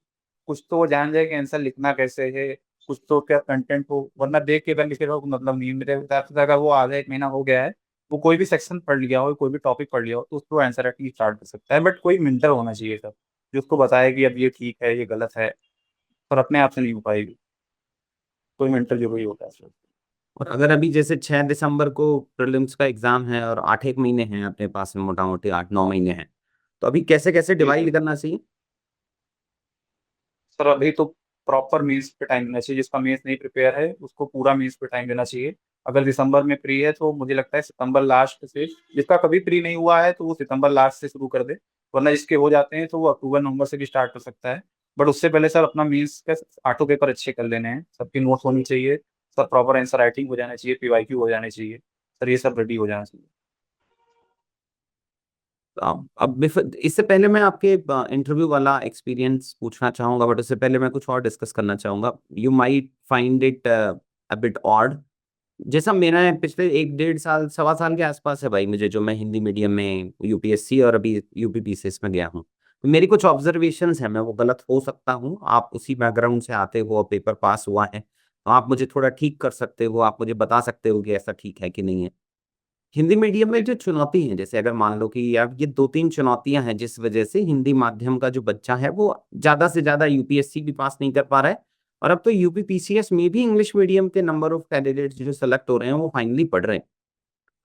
Speaker 1: कुछ तो वो जान जाए कि आंसर लिखना कैसे है, कुछ तो क्या कंटेंट हो, वरना देख के अगर लिखेगा कोई मतलब नहीं है। मेरे हिसाब से अगर वो आधा 1 महीना हो गया है, वो कोई भी सेक्शन पढ़ लिया हो, कोई भी टॉपिक पढ़ लिया हो, तो उसको आंसर राइटिंग स्टार्ट कर सकता है, बट कोई मेंटर होना चाहिए सर। जो उसको बताए कि अब ये ठीक है, ये गलत है, पर अपने आप से नहीं हो पाएगी। कोई मेंटर जरूरी होता है सर।
Speaker 2: और अगर अभी जैसे 6 दिसंबर को प्रीलिम्स का एग्जाम है और 8 एक महीने हैं अपने पास में, मोटा मोटी 8 9 महीने हैं, तो अभी कैसे कैसे
Speaker 1: जी
Speaker 2: डिवाइड
Speaker 1: सर।
Speaker 2: करना चाहिए?
Speaker 1: सर अभी तो प्रॉपर मीन्स पे टाइम देना चाहिए, जिसका मीन्स नहीं प्रिपेयर है उसको पूरा मीन्स पे टाइम देना चाहिए। अगर दिसंबर में प्री है तो मुझे लगता है सितंबर लास्ट से, जिसका कभी प्री नहीं हुआ है तो वो सितंबर लास्ट से शुरू कर दे, वरना जिसके हो जाते हैं तो वो अक्टूबर नवंबर से भी स्टार्ट कर सकता है। बट उससे पहले सर अपना मीन्स के 8 पेपर अच्छे कर लेने हैं, सबकी नोट्स होनी चाहिए, सब प्रॉपर आंसर राइटिंग हो जाना चाहिए, पीवाईक्यू हो जाने चाहिए सर, ये सब रेडी हो जाना चाहिए।
Speaker 2: इससे पहले मैं आपके इंटरव्यू वाला एक्सपीरियंस पूछना चाहूंगा, बट उससे पहले मैं कुछ और डिस्कस करना चाहूंगा। You might find it a bit odd, जैसा मेरा है पिछले 1 1.5 साल 1.25 साल के आसपास है भाई मुझे, जो मैं हिंदी मीडियम में यूपीएससी और अभी यूपीपीसीएस में गया हूँ। तो मेरी कुछ ऑब्जर्वेशंस हैं, मैं वो गलत हो सकता हूँ, आप उसी बैकग्राउंड से आते हो, पेपर पास हुआ है, तो आप मुझे थोड़ा ठीक कर सकते हो, आप मुझे बता सकते हो कि ऐसा ठीक है कि नहीं है। हिंदी मीडियम में जो चुनौती है, जैसे अगर मान लो कि यार ये 2 3 चुनौतियां हैं जिस वजह से हिंदी माध्यम का जो बच्चा है वो ज्यादा से ज्यादा यूपीएससी भी पास नहीं कर पा रहा है, और अब तो यूपीपीसीएस में भी इंग्लिश मीडियम के नंबर ऑफ कैंडिडेट्स जो सेलेक्ट हो रहे हैं वो फाइनली पढ़ रहे हैं।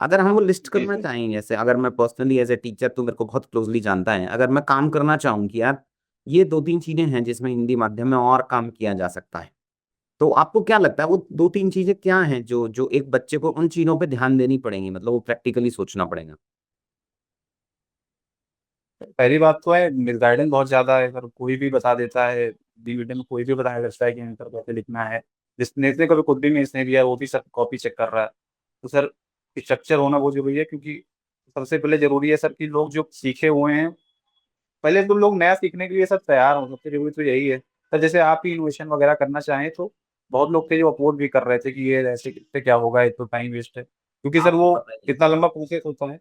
Speaker 2: अगर हम वो लिस्ट
Speaker 1: जी
Speaker 2: करना
Speaker 1: सर।
Speaker 2: चाहें, जैसे अगर मैं पर्सनली एज ए टीचर, तो मेरे को बहुत क्लोजली जानता है, अगर मैं काम करना चाहूँ कि यार ये 2 3 चीजें हैं जिसमें हिंदी माध्यम में और काम किया जा सकता है, तो आपको क्या लगता है वो 2 3 चीजें क्या हैं जो जो एक बच्चे को उन चीजों पे ध्यान देनी पड़ेंगी, मतलब वो प्रैक्टिकली सोचना पड़ेगा?
Speaker 1: पहली बात तो है मिसगाइडेंस बहुत ज्यादा है सर, कोई भी बता देता है, वीडियो में कोई भी बताया करता है कि आंसर कैसे लिखना है, जिसने कभी खुद भी मेंस नहीं दिया है वो भी सर कॉपी चेक कर रहा है। तो सर स्ट्रक्चर होना बहुत जरूरी है, क्योंकि सबसे पहले जरूरी है सर कि लोग जो सीखे हुए हैं, पहले तो लोग नया सीखने के लिए सब तैयार हो, सबसे जरूरी तो यही है सर। जैसे आप ही इनोवेशन वगैरह करना चाहें तो बहुत लोग थे जो अपोज भी कर रहे थे कि ये ऐसे इससे क्या होगा, ये तो टाइम वेस्ट है, क्योंकि सर
Speaker 2: आपको
Speaker 1: वो
Speaker 2: पता है।
Speaker 1: इतना लंबा प्रोसेस होता है,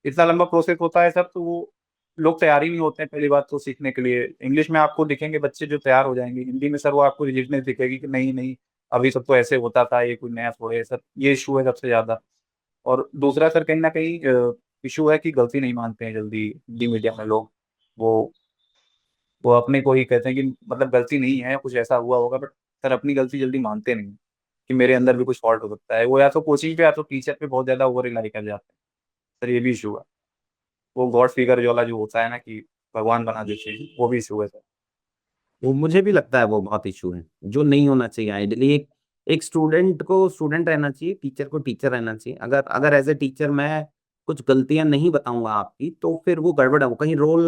Speaker 1: इतना लंबा प्रोसेस होता है सर, तो वो लोग तैयार ही नहीं होते हैं पहली बात तो सीखने के लिए। इंग्लिश में आपको दिखेंगे बच्चे जो तैयार हो जाएंगे, हिंदी में सर वो आपको रिजिडनेस दिखेगी कि नहीं नहीं अभी सब तो ऐसे होता था, ये कोई नया थोड़े है सर, ये इशू है सबसे ज्यादा। और दूसरा सर कहीं ना कहीं इशू है कि गलती नहीं मानते हैं जल्दी हिंदी मीडियम में लोग, वो वो अपने को ही कहते हैं कि मतलब गलती नहीं है, कुछ ऐसा हुआ होगा, बट सर अपनी गलती जल्दी मानते नहीं कि मेरे अंदर भी कुछ फॉल्ट हो सकता है। वो या तो कोचिंग पे या तो टीचर पे बहुत ज्यादा ओवर रिलाई कर जाते हैं सर, ये भी इशू है। वो गॉड फिगर जो वाला जो होता है ना कि भगवान बना देते हैं, वो भी इशू है सर।
Speaker 2: वो मुझे भी लगता है वो बहुत इशू है, जो नहीं होना चाहिए। आइडियली एक एक स्टूडेंट को स्टूडेंट रहना चाहिए, टीचर को टीचर रहना चाहिए। अगर अगर एज ए टीचर मैं कुछ गलतियां नहीं बताऊंगा आपकी, तो फिर वो गड़बड़ है, वो कहीं रोल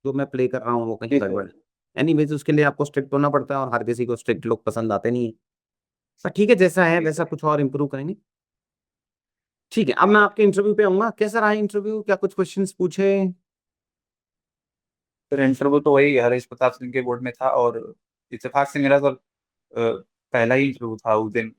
Speaker 2: जो मैं प्ले कर रहा हूँ वो कहीं
Speaker 1: जी सर।
Speaker 2: गड़बड़ है। एनीवेज उसके लिए आपको स्ट्रिक्ट होना पड़ता है, और हर किसी को स्ट्रिक्ट लोग पसंद आते नहीं है। पर ठीक है, जैसा है
Speaker 1: जी
Speaker 2: वैसा
Speaker 1: सर।
Speaker 2: कुछ और इम्प्रूव करेंगे। ठीक है, अब मैं आपके इंटरव्यू पे आऊंगा। कैसा रहा इंटरव्यू, क्या कुछ क्वेश्चंस पूछे?
Speaker 1: फिर इंटरव्यू तो वही हरीश प्रताप सिंह के बोर्ड में था, और इत्तेफाक से मेरा सर पहला ही इंटरव्यू था उस दिन।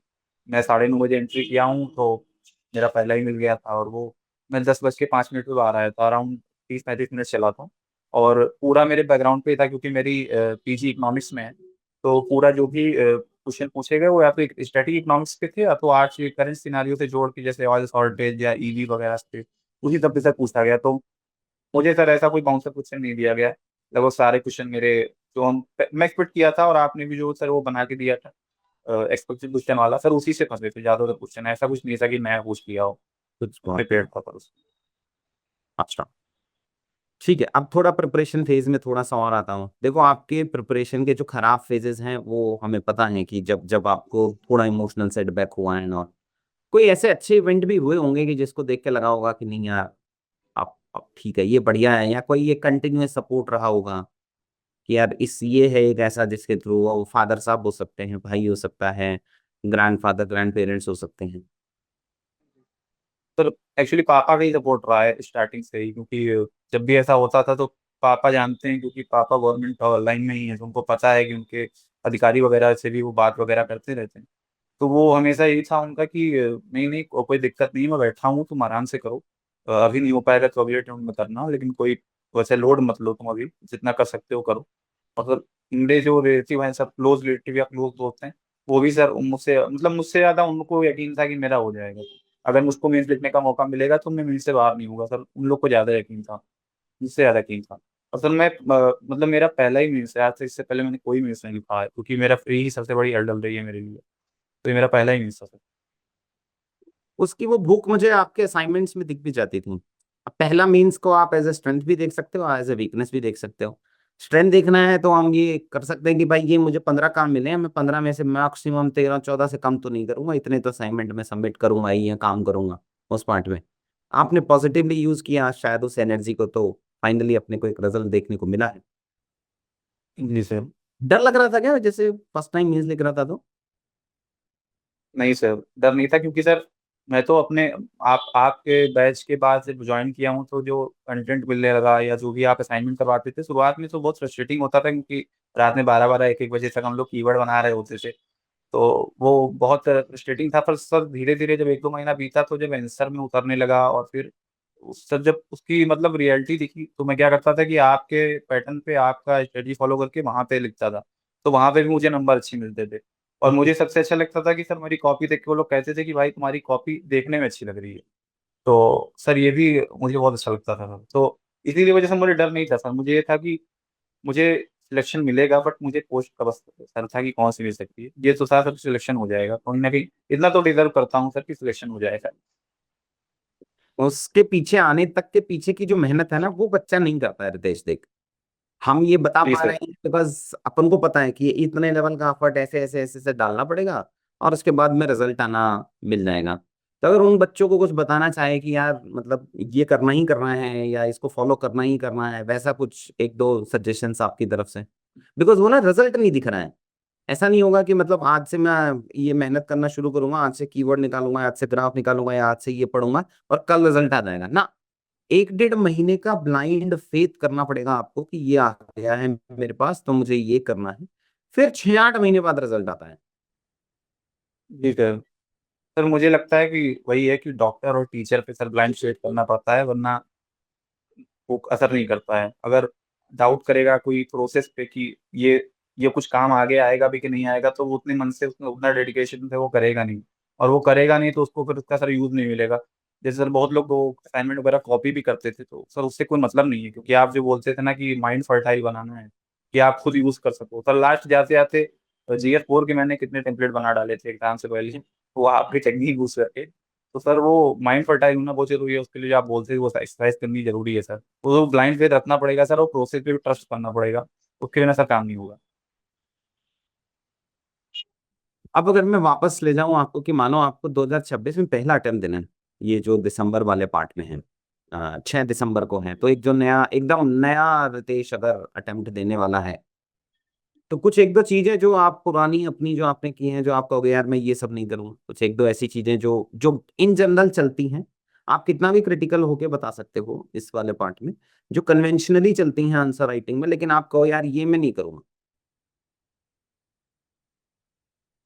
Speaker 1: मैं 9:30 बजे एंट्री किया हूँ तो मेरा पहला ही मिल गया था, और वो मैं 10:05 पे आ रहा था, अराउंड 30 35 मिनट चला था। और पूरा मेरे बैकग्राउंड पे था, क्योंकि मेरी पीजी इकोनॉमिक्स में है, तो पूरा जो भी क्वेश्चन पूछे गए वो या तो स्टैटिक इकोनॉमिक्स के थे या तो आज के करंट सिनारियो से जोड़ के, जैसे ऑयल शॉर्टेज या ईवी वगैरह से उसी सब से पूछा गया। तो मुझे सर ऐसा कोई बाउंसर क्वेश्चन नहीं दिया गया, लगभग सारे क्वेश्चन मेरे जो हम मैं एक्सपेक्ट किया था, और आपने भी जो सर वो बना के दिया था एक्सपेक्टेड क्वेश्चन वाला, सर उसी से फंसे थे ज्यादातर क्वेश्चन, ऐसा कुछ नहीं था कि नया पूछ लिया हो,
Speaker 2: कुछ बहुत
Speaker 1: प्रिपेयर्ड था पर उसमें।
Speaker 2: अच्छा। ठीक है, अब थोड़ा प्रिपरेशन फेज में थोड़ा सा और आता हूँ। देखो, आपके प्रिपरेशन के जो खराब फेजेस हैं वो हमें पता है कि जब जब आपको थोड़ा इमोशनल सेटबैक हुआ है, और कोई ऐसे अच्छे इवेंट भी हुए होंगे कि जिसको देख के लगा होगा कि नहीं यार, अब ठीक है, ये बढ़िया है, या कोई ये कंटिन्यूअस सपोर्ट रहा होगा कि यार इस ये है एक ऐसा जिसके थ्रू वो फादर साहब हो सकते हैं, भाई हो सकता है, ग्रैंडफादर ग्रैंड पेरेंट्स हो सकते हैं।
Speaker 1: सर एक्चुअली पापा का ही सपोर्ट रहा है स्टार्टिंग से ही, क्योंकि जब भी ऐसा होता था तो पापा जानते हैं, क्योंकि पापा गवर्नमेंट लाइन में ही है, तो उनको पता है कि उनके अधिकारी वगैरह से भी वो बात वगैरह करते रहते हैं। तो वो हमेशा यही था उनका कि नहीं नहीं कोई दिक्कत नहीं, मैं बैठा हूँ, तुम आराम से करो, अभी नहीं हो पाएगा तो अगले टाइम में करना, लेकिन कोई वैसे लोड मत लो, तुम अभी जितना कर सकते हो करो। और सर मेरे जो रिलेटिव हैं सब क्लोज रिलेटिव या क्लोज दोस्त हैं, वो भी सर मुझसे मतलब मुझसे ज्यादा उनको यकीन था कि मेरा हो जाएगा, अगर मुझको मेंस लिखने का मौका मिलेगा तो मैं मेंस से बाहर नहीं होगा सर, उन लोग को ज्यादा यकीन था, मुझसे ज्यादा यकीन था। और सर मैं मतलब मेरा पहला ही मीम्स है, आज से इससे पहले मैंने कोई मीम्स नहीं लिखा है, क्योंकि मेरा फ्री ही सबसे बड़ी हर्डल रही है मेरे लिए। तो ये मेरा पहला ही मीम्स था सर।
Speaker 2: उसकी वो भूख मुझे आपके असाइनमेंट्स में दिख भी जाती थी। अब पहला मीन्स को आप एज ए स्ट्रेंथ भी देख सकते हो, एज ए वीकनेस भी देख सकते हो। स्ट्रेंथ देखना है तो हम ये कर सकते हैं कि भाई ये मुझे 15 काम मिले हैं, मैं 15 में से मैक्सिमम 13 14 से कम तो नहीं करूंगा, इतने तो असाइनमेंट में सबमिट करूंगा ही या काम करूंगा उस पार्ट में। आपने पॉजिटिवली यूज किया शायद उस एनर्जी को, तो फाइनली अपने को एक रिजल्ट देखने को मिला है।
Speaker 1: जी सर।
Speaker 2: डर लग रहा था क्या जैसे फर्स्ट टाइम मीन्स लिख रहा था तो?
Speaker 1: नहीं सर, डर नहीं था, क्योंकि सर मैं तो अपने आप आपके बैच के बाद जब ज्वाइन किया हूँ, तो जो कंटेंट मिलने लगा या जो भी आप असाइनमेंट करवाते थे, शुरुआत में तो बहुत फ्रस्ट्रेटिंग होता था, क्योंकि रात में 12-12 1-1 बजे तक हम लोग कीवर्ड बना रहे होते थे। तो वो बहुत फ्रस्ट्रेटिंग था, पर सर धीरे-धीरे जब 1-2 महीना बीता, तो जब आंसर में उतरने लगा, और फिर उस सर जब उसकी मतलब रियलिटी दिखी, तो मैं क्या करता था कि आपके पैटर्न पे आपका स्ट्रेटजी फॉलो करके वहाँ पे लिखता था। तो वहाँ पे भी मुझे नंबर अच्छे मिलते थे। और मुझे सबसे अच्छा लगता था कि सर मेरी कॉपी देख के वो लोग कहते थे कि भाई तुम्हारी कॉपी देखने में अच्छी लग रही है। तो सर ये भी मुझे बहुत अच्छा लगता था सर। तो इसीलिए वजह से मुझे डर नहीं था सर, मुझे ये था कि मुझे सिलेक्शन मिलेगा, बट मुझे पोस्ट का बस सर था कि कौन-सी मिल सकती है। ये तो था सर, सिलेक्शन हो जाएगा कहीं न कहीं, इतना तो डिज़र्व करता हूँ सर कि सिलेक्शन हो जाएगा।
Speaker 2: उसके पीछे आने तक के पीछे की जो मेहनत है ना, वो बच्चा नहीं करता है रितेश, देख। हम ये बता
Speaker 1: जी
Speaker 2: पा
Speaker 1: सर।
Speaker 2: रहे हैं बिकॉज अपन को पता है कि ये इतने लेवल का एफर्ट ऐसे ऐसे ऐसे ऐसे डालना पड़ेगा और उसके बाद में रिजल्ट आना मिल जाएगा। तो अगर उन बच्चों को कुछ बताना चाहे कि यार मतलब ये करना ही करना है या इसको फॉलो करना ही करना है, वैसा कुछ एक दो सजेशंस आपकी तरफ से, बिकॉज वो ना रिजल्ट नहीं दिख रहा है। ऐसा नहीं होगा कि मतलब आज से मैं ये मेहनत करना शुरू करूंगा, आज से कीवर्ड निकालूंगा, आज से ग्राफ निकालूंगा या आज से ये पढ़ूंगा और कल रिजल्ट आ जाएगा ना। 1 1.5 महीने का ब्लाइंड फेथ करना पड़ेगा आपको कि ये आ गया है मेरे पास तो मुझे ये करना है। फिर 6 8 महीने बाद रिजल्ट आता है।
Speaker 1: जी सर। सर मुझे लगता है कि वही है कि डॉक्टर और टीचर पे सर ब्लाइंड फेथ करना पड़ता है, वरना वो असर नहीं करता है। अगर डाउट करेगा कोई प्रोसेस पे कि ये कुछ काम आगे आएगा भी कि नहीं आएगा, तो वो उतने मन से उतना डेडिकेशन से वो करेगा नहीं, और वो करेगा नहीं तो उसको फिर उसका सर यूज़ नहीं मिलेगा। जैसे सर बहुत लोग वो असाइनमेंट वगैरह कॉपी भी करते थे, तो सर उससे कोई मतलब नहीं है, क्योंकि आप जो बोलते थे ना कि माइंड फर्टाइल बनाना है, कि आप खुद यूज़ कर सको। सर लास्ट जाते-जाते जीएस 4 के मैंने कितने टेम्पलेट बना डाले थे एग्ज़ाम से पहले, वो आपकी टेक्नीक यूज़ करके। तो सर वो माइंड फर्टाइल होना बहुत ज़रूरी है, उसके लिए जो आप बोलते हैं वो एक्सरसाइज़ करनी ज़रूरी है सर। वो ब्लाइंड फेथ रखना पड़ेगा सर, और प्रोसेस पे भी ट्रस्ट करना पड़ेगा, उसके बिना सर काम नहीं होगा।
Speaker 2: अब अगर मैं वापस ले जाऊं आपको कि मानो आपको 2026 में पहला अटेम्प्ट देना है, ये जो दिसंबर वाले पार्ट में है, 6 दिसंबर को है, तो एक जो नया एकदम नया रितेश अगर अटेम्प्ट देने वाला है, तो कुछ एक दो चीजें जो आप पुरानी अपनी जो आपने की हैं, जो आप कहोगे यार मैं ये सब नहीं करूँ, कुछ एक दो ऐसी चीजें जो जो इन जनरल चलती हैं, आप कितना भी क्रिटिकल होके बता सकते हो इस वाले पार्ट में, जो कन्वेंशनली चलती हैं आंसर राइटिंग में, लेकिन आप कहो यार ये मैं नहीं करूंगा।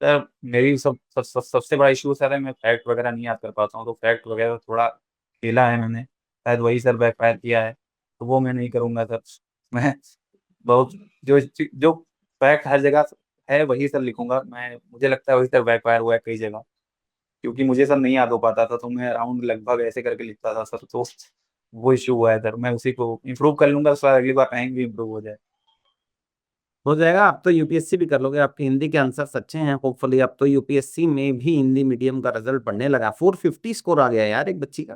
Speaker 1: सर मेरी सबसे बड़ा इश्यू सर है, मैं फैक्ट वगैरह नहीं याद कर पाता हूँ, तो फैक्ट वगैरह थोड़ा खेला है मैंने, शायद वही सर बैकफायर किया है, तो वो मैं नहीं करूँगा सर। मैं बहुत जो फैक्ट हर जगह है वही सर लिखूँगा मैं, मुझे लगता है वही सर बैकफायर हुआ है कई जगह, क्योंकि मुझे सर नहीं याद हो पाता था, तो मैं अराउंड लगभग ऐसे करके लिखता था सर, तो वो इश्यू हुआ है सर। मैं उसी को इम्प्रूव कर लूँगा, शायद अगली बार रैंक भी इम्प्रूव हो जाए।
Speaker 2: हो जाएगा, आप तो यूपीएससी भी कर लोगे, आपके हिंदी के आंसर अच्छे हैं, होपफुली अब तो यूपीएससी में भी हिंदी मीडियम का रिजल्ट बढ़ने लगा। 450 स्कोर आ गया यार एक बच्ची का,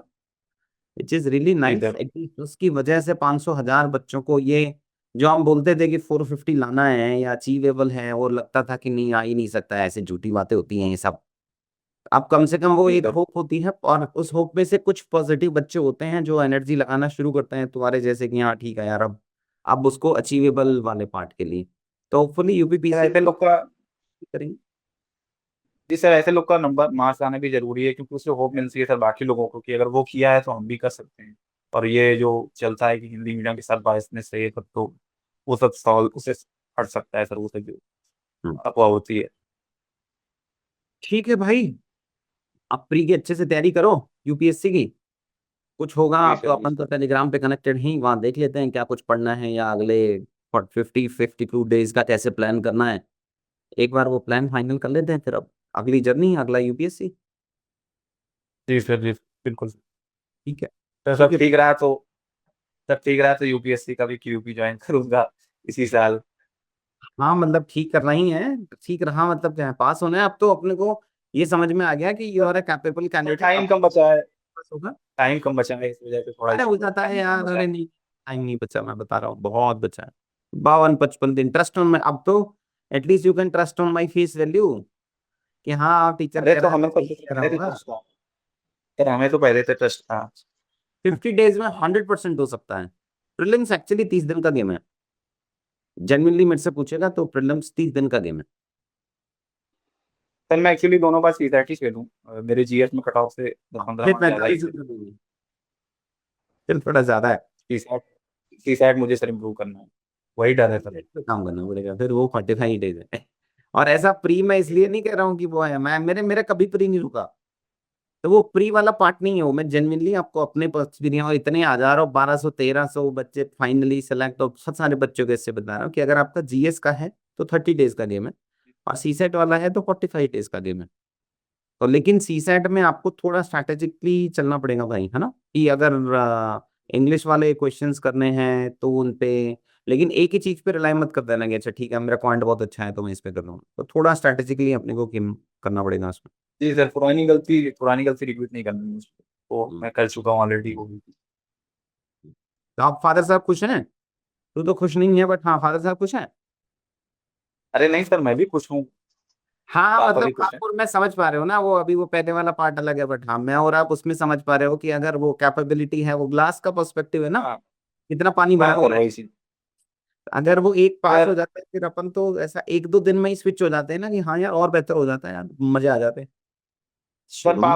Speaker 2: विच इज रियली
Speaker 1: जी
Speaker 2: नाइस।
Speaker 1: सर।
Speaker 2: उसकी वजह से 500 हजार बच्चों को ये जो हम बोलते थे कि 450 लाना है या अचीवेबल है, और लगता था कि नहीं आ ही नहीं सकता, ऐसे झूठी बातें होती हैं ये सब। अब कम से कम वो
Speaker 1: जी
Speaker 2: एक
Speaker 1: सर।
Speaker 2: होप होती है, और उस होप में से कुछ पॉजिटिव बच्चे होते हैं जो एनर्जी लगाना शुरू करते हैं तुम्हारे जैसे कि हाँ ठीक है यार, अब उसको अचीवेबल वाले पार्ट के लिए, तो होपफुली यूपीपीसी
Speaker 1: ऐसे लोग का
Speaker 2: करेंगे।
Speaker 1: जी सर, ऐसे लोग का नंबर मार्क्स आना भी ज़रूरी है, क्योंकि उससे होप मिलती है सर बाकी लोगों को कि अगर वो किया है तो हम भी कर सकते हैं। और ये जो चलता है कि हिंदी मीडियम के साथ बायसनेस है ये सब, तो वो सब सॉल्व उससे हट सकता है सर, वो सब जो
Speaker 2: हम्म,
Speaker 1: अफवाह होती है।
Speaker 2: ठीक है भाई, आप प्री की अच्छे से तैयारी करो यूपीएससी की। कुछ होगा
Speaker 1: जी
Speaker 2: आप तो
Speaker 1: सर। जी
Speaker 2: अपन तो टेलीग्राम पे कनेक्टेड ही, वहां देख लेते हैं क्या कुछ पढ़ना है या अगले 52 डेज का कैसे प्लान करना है। एक बार वो प्लान फाइनल कर लेते हैं, फिर अब अगली जर्नी अगला यूपीएससी।
Speaker 1: जी सर। जी बिल्कुल।
Speaker 2: ठीक है।
Speaker 1: तो
Speaker 2: ठीक
Speaker 1: सब
Speaker 2: है।
Speaker 1: ठीक रहा तो सब ठीक रहा तो यूपीएससी का भी क्यूपी ज्वाइन करूंगा इसी साल।
Speaker 2: हाँ मतलब ठीक करना ही है, ठीक रहा मतलब क्या है, पास होना है। अब तो अपने को ये समझ में आ गया कि you are a capable candidate,
Speaker 1: time कम बचा है,
Speaker 2: पास होगा।
Speaker 1: टाइम कम बचा है, इस वजह से थोड़ा
Speaker 2: अरे हो जाता है यार,
Speaker 1: बचा
Speaker 2: अरे
Speaker 1: है।
Speaker 2: नहीं टाइम नहीं बचा, मैं बता रहा हूँ बहुत बचा है। 52-55 दिन ट्रस्ट ऑन, मैं अब तो at least you can trust on my face value कि हाँ टीचर
Speaker 1: अरे
Speaker 2: कह
Speaker 1: तो
Speaker 2: रहा है
Speaker 1: हमें
Speaker 2: तो
Speaker 1: तो
Speaker 2: ठीक कह रहा
Speaker 1: पहले से
Speaker 2: होगा।
Speaker 1: ट्रस्ट था, यार हमें तो पहले से ट्रस्ट था।
Speaker 2: 50 डेज में 100% हो सकता है। प्रीलिम्स एक्चुअली 30 दिन का गेम है, जेन्युइनली मेरे से पूछेगा तो प्रीलिम्स 30 दिन का गेम है।
Speaker 1: सर मैं एक्चुअली दोनों बार सीसैट ही खेलूं, मेरे जीएस में कट ऑफ से 10-15
Speaker 2: फिर
Speaker 1: मार्क्स ज्यादा ही
Speaker 2: 45 दिन फिर थोड़ा ज्यादा है।
Speaker 1: सीसैट, सीसैट मुझे सर इम्प्रूव करना है, वही डर है सर।
Speaker 2: तो काम करना पड़ेगा, फिर वो 45 डेज है। और ऐसा प्री मैं इसलिए नहीं कह रहा हूँ कि वो है, मैं मेरे मेरे कभी प्री नहीं रुका। तो वो प्री वाला पार्ट नहीं है वो, मैं जेन्युइनली आपको अपने एक्सपीरियंस, और इतने हजारों 1200-1300 बच्चे फाइनली सेलेक्ट, और बहुत सारे बच्चों के इससे बता रहा हूँ कि अगर आपका जीएस का है तो 30 डेज का गेम है, और सीसेट वाला है तो 45 डेज का गेम है। तो लेकिन सीसेट में आपको थोड़ा स्ट्रैटेजिकली चलना पड़ेगा भाई, है ना, कि अगर इंग्लिश वाले क्वेश्चंस करने हैं तो उन पे, लेकिन एक ही चीज पे रिलाई मत कर देना कि अच्छा ठीक है मेरा पॉइंट बहुत अच्छा है तो मैं इस पे कर रहा हूँ, तो थोड़ा स्ट्रैटेजिकली अपने को गेम करना पड़ेगा उसमें।
Speaker 1: जी सर, पुरानी गलती रिपीट नहीं करनी मुझे, वो मैं कर चुका हूँ ऑलरेडी वो भी।
Speaker 2: तो आप फादर साहब खुश हैं? तू तो खुश नहीं है, बट हाँ फादर साहब खुश हैं।
Speaker 1: अरे नहीं सर, मैं भी खुश हूँ,
Speaker 2: हाँ
Speaker 1: पापा
Speaker 2: मतलब
Speaker 1: भी खुश हैं।
Speaker 2: ठाकुर में समझ पा रहे हो ना, वो अभी वो पहले वाला पार्ट अलग है, बट हाँ मैं और आप उसमें समझ पा रहे हो कि अगर वो कैपेबिलिटी है, वो ग्लास का पर्सपेक्टिव है ना,
Speaker 1: हाँ,
Speaker 2: कितना पानी भरा
Speaker 1: हाँ
Speaker 2: हुआ
Speaker 1: सर
Speaker 2: है।
Speaker 1: वही चीज।
Speaker 2: अगर वो एक पास हो
Speaker 1: यार
Speaker 2: जाता है फिर अपन तो ऐसा 1-2 दिन में ही स्विच हो जाते हैं ना कि हाँ यार और बेहतर हो जाता है यार, मजे आ जाते हैं
Speaker 1: पर
Speaker 2: शुरू में।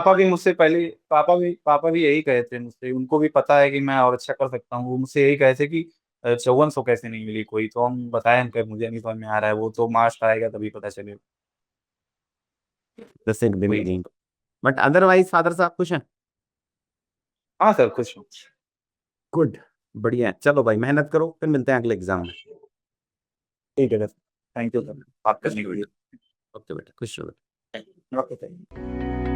Speaker 1: पापा भी यही कहे थे मुझसे, उनको भी पता है कि मैं और अच्छा कर सकता हूँ, वो मुझसे यही कहे थे कि 5400 कैसे नहीं मिली कोई, तो हम बताए उनके, मुझे नहीं समझ में आ रहा है, वो तो मार्क्स आएगा तभी पता चलेगा।
Speaker 2: दस एक दिन
Speaker 1: वही
Speaker 2: की,
Speaker 1: चीज।
Speaker 2: बट अदरवाइज फादर साहब खुश हैं।
Speaker 1: हाँ सर खुश हूँ।
Speaker 2: गुड, बढ़िया है। चलो भाई मेहनत करो, फिर मिलते हैं अगले एग्जाम में।
Speaker 1: ठीक है सर, थैंक यू सर, बात करने के लिए।
Speaker 2: ओके बेटा, खुश रहो।
Speaker 1: Okay sir.